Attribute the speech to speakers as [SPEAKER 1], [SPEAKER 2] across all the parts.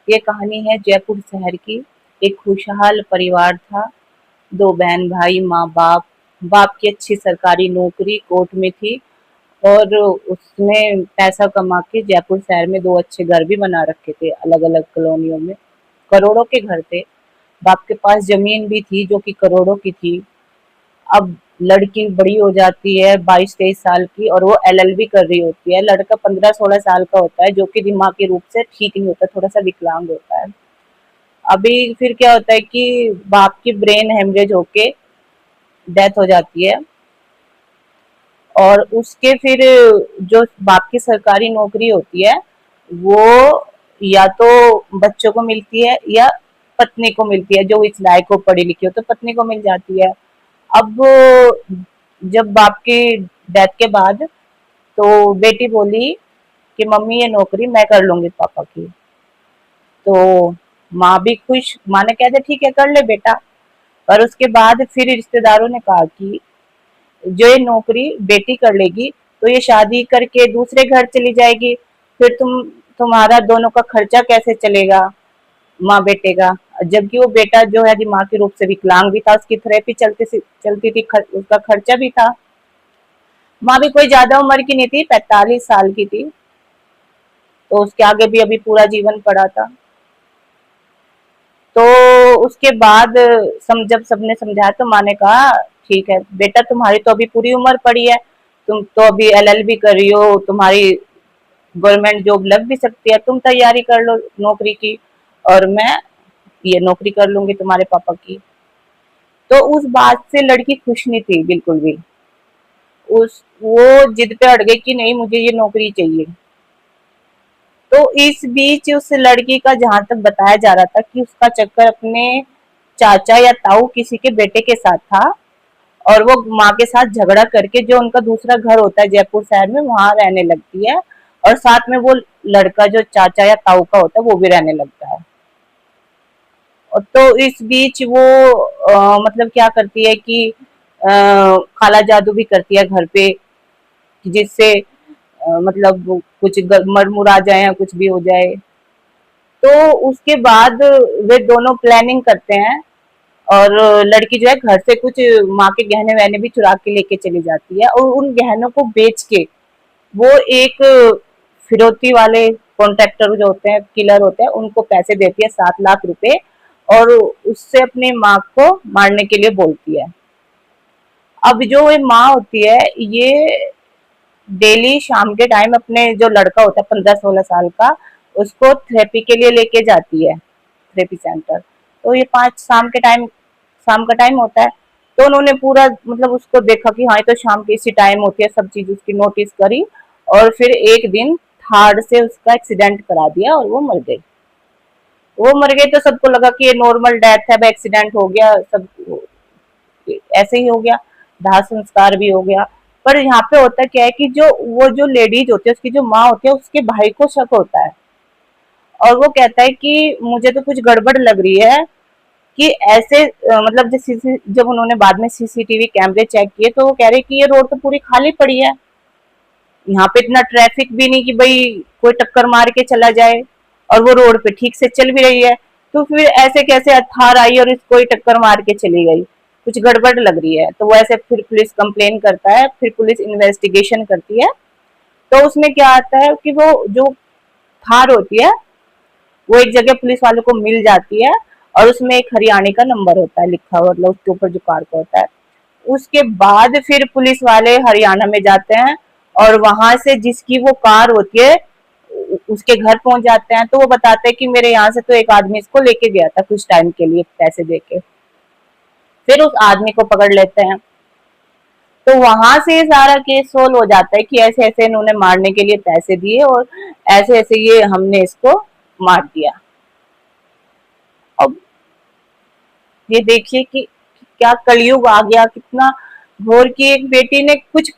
[SPEAKER 1] ये कहानी है जयपुर शहर की। एक खुशहाल परिवार था। दो बहन भाई, माँ बाप। बाप की अच्छी सरकारी नौकरी कोर्ट में थी और उसने पैसा कमा के जयपुर शहर में दो अच्छे घर भी बना रखे थे, अलग अलग कॉलोनियों में। करोड़ों के घर थे। बाप के पास जमीन भी थी जो कि करोड़ों की थी। अब लड़की बड़ी हो जाती है, 22-23 साल की, और वो एलएलबी कर रही होती है। लड़का 15-16 साल का होता है, जो कि दिमागी रूप से ठीक नहीं होता, थोड़ा सा विकलांग होता है। अभी फिर क्या होता है कि बाप की ब्रेन हेमरेज होके डेथ हो जाती है, और उसके फिर जो बाप की सरकारी नौकरी होती है वो या तो बच्चों को मिलती है या पत्नी को मिलती है, जो इस लायक हो, पढ़ी लिखी हो तो पत्नी को मिल जाती है। अब जब बाप की डेथ के बाद तो बेटी बोली कि मम्मी ये नौकरी मैं कर लूंगी पापा की। तो माँ भी खुश, माँ ने कह दिया ठीक है कर ले बेटा। पर उसके बाद फिर रिश्तेदारों ने कहा कि जो ये नौकरी बेटी कर लेगी तो ये शादी करके दूसरे घर चली जाएगी, फिर तुम्हारा दोनों का खर्चा कैसे चलेगा, माँ बेटे का। जबकि वो बेटा जो है दिमागी रूप से विकलांग भी था, उसकी थेरेपी चलती थी, उसका खर्चा भी था। माँ भी कोई ज्यादा उम्र की नहीं थी, 45 साल की थी, तो उसके आगे भी अभी पूरा जीवन पड़ा था। तो उसके बाद जब सबने समझाया तो माँ ने कहा ठीक है बेटा, तुम्हारी तो अभी पूरी उम्र पड़ी है, तुम तो अभी एलएलबी कर रही हो, तुम्हारी गवर्नमेंट जॉब लग भी सकती है, तुम तैयारी कर लो नौकरी की, और मैं ये नौकरी कर लूंगी तुम्हारे पापा की। तो उस बात से लड़की खुश नहीं थी बिल्कुल भी। वो जिद पे अड़ गई कि नहीं मुझे ये नौकरी चाहिए। तो इस बीच उस लड़की का, जहां तक बताया जा रहा था, कि उसका चक्कर अपने चाचा या ताऊ किसी के बेटे के साथ था, और वो माँ के साथ झगड़ा करके जो उनका दूसरा घर होता है जयपुर शहर में, वहां रहने लगती है, और साथ में वो लड़का जो चाचा या ताऊ का होता है वो भी रहने लगता है। और तो इस बीच वो मतलब क्या करती है कि काला जादू भी करती है घर पे, जिससे मतलब कुछ मरमुरा जाए या कुछ भी हो जाए। तो उसके बाद वे दोनों प्लानिंग करते हैं, और लड़की जो है घर से कुछ माँ के गहने वहने भी चुरा के लेके चली जाती है, और उन गहनों को बेच के वो एक फिरौती वाले कॉन्ट्रैक्टर जो होते हैं, किलर होते हैं, उनको पैसे देती है, 7 लाख रुपए, और उससे अपनी माँ को मारने के लिए बोलती है। अब जो ये माँ होती है ये डेली शाम के टाइम अपने जो लड़का होता है 15-16 साल का, उसको थेरेपी के लिए लेके जाती है, थेरेपी सेंटर। तो ये 5 शाम के टाइम, शाम का टाइम होता है, तो उन्होंने पूरा मतलब उसको देखा कि हाँ ये तो शाम के इसी टाइम होती है, सब चीज उसकी नोटिस करी, और फिर एक दिन थार से उसका एक्सीडेंट करा दिया और वो मर गई। वो मर गई तो सबको लगा कि ये नॉर्मल डेथ है, एक्सीडेंट हो गया, सब ऐसे ही हो गया, दाह संस्कार भी हो गया। पर यहाँ पे होता क्या है कि जो वो जो लेडीज होती है, उसकी जो माँ होती है, उसके भाई को शक होता है, और वो कहता है कि मुझे तो कुछ गड़बड़ लग रही है, कि ऐसे मतलब जब उन्होंने बाद में सीसीटीवी कैमरे चेक किए तो वो कह रहे कि ये रोड तो पूरी खाली पड़ी है, यहाँ पे इतना ट्रैफिक भी नहीं कि भाई कोई टक्कर मार के चला जाए, और वो रोड पे ठीक से चल भी रही है, तो फिर ऐसे कैसे थार आई और इसको ही टक्कर मार के चली गई, कुछ गड़बड़ लग रही है। तो वो ऐसे फिर पुलिस कंप्लेन करता है, फिर पुलिस इन्वेस्टिगेशन करती है। तो उसमें क्या आता है कि वो जो थार होती है वो एक जगह पुलिस वालों को मिल जाती है, और उसमें एक हरियाणा का नंबर होता है लिखा हुआ, मतलब उसके ऊपर जो कार का होता है। उसके बाद फिर पुलिस वाले हरियाणा में जाते हैं, और वहां से जिसकी वो कार होती है उसके घर पहुंच जाते हैं। तो वो बताते हैं कि मेरे यहाँ से तो एक आदमी इसको लेके गया था कुछ टाइम के लिए पैसे देके। फिर उस आदमी को पकड़ लेते हैं। तो वहां से सारा केस सोल्व हो जाता है कि ऐसे ऐसे इन्होंने मारने के लिए पैसे दिए, और ऐसे ऐसे ये हमने इसको मार दिया। अब ये देखिए कि क्या कलयुग आ गया, कितना घोर की एक बेटी ने कुछ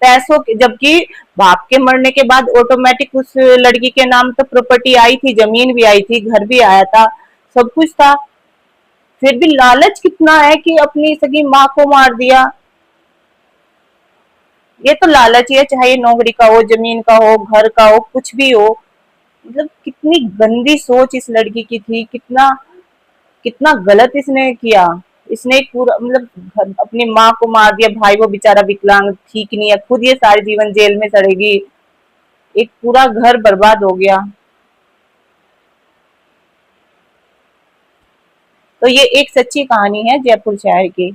[SPEAKER 1] पैसों के, जबकि बाप के मरने के बाद ऑटोमेटिक उस लड़की के नाम तो प्रॉपर्टी आई थी, जमीन भी आई थी, घर भी आया था, सब कुछ था, फिर भी लालच कितना है कि अपनी सगी माँ को मार दिया। ये तो लालच ही है, चाहे नौकरी का हो, जमीन का हो, घर का हो, कुछ भी हो, मतलब कितनी गंदी सोच इस लड़की की थी, कितना कितना गलत इसने किया। इसने एक पूरा मतलब अपनी माँ को मार दिया, भाई वो बेचारा विकलांग ठीक नहीं है, खुद ये सारे जीवन जेल में सड़ेगी, एक पूरा घर बर्बाद हो गया। तो ये एक सच्ची कहानी है जयपुर शहर की।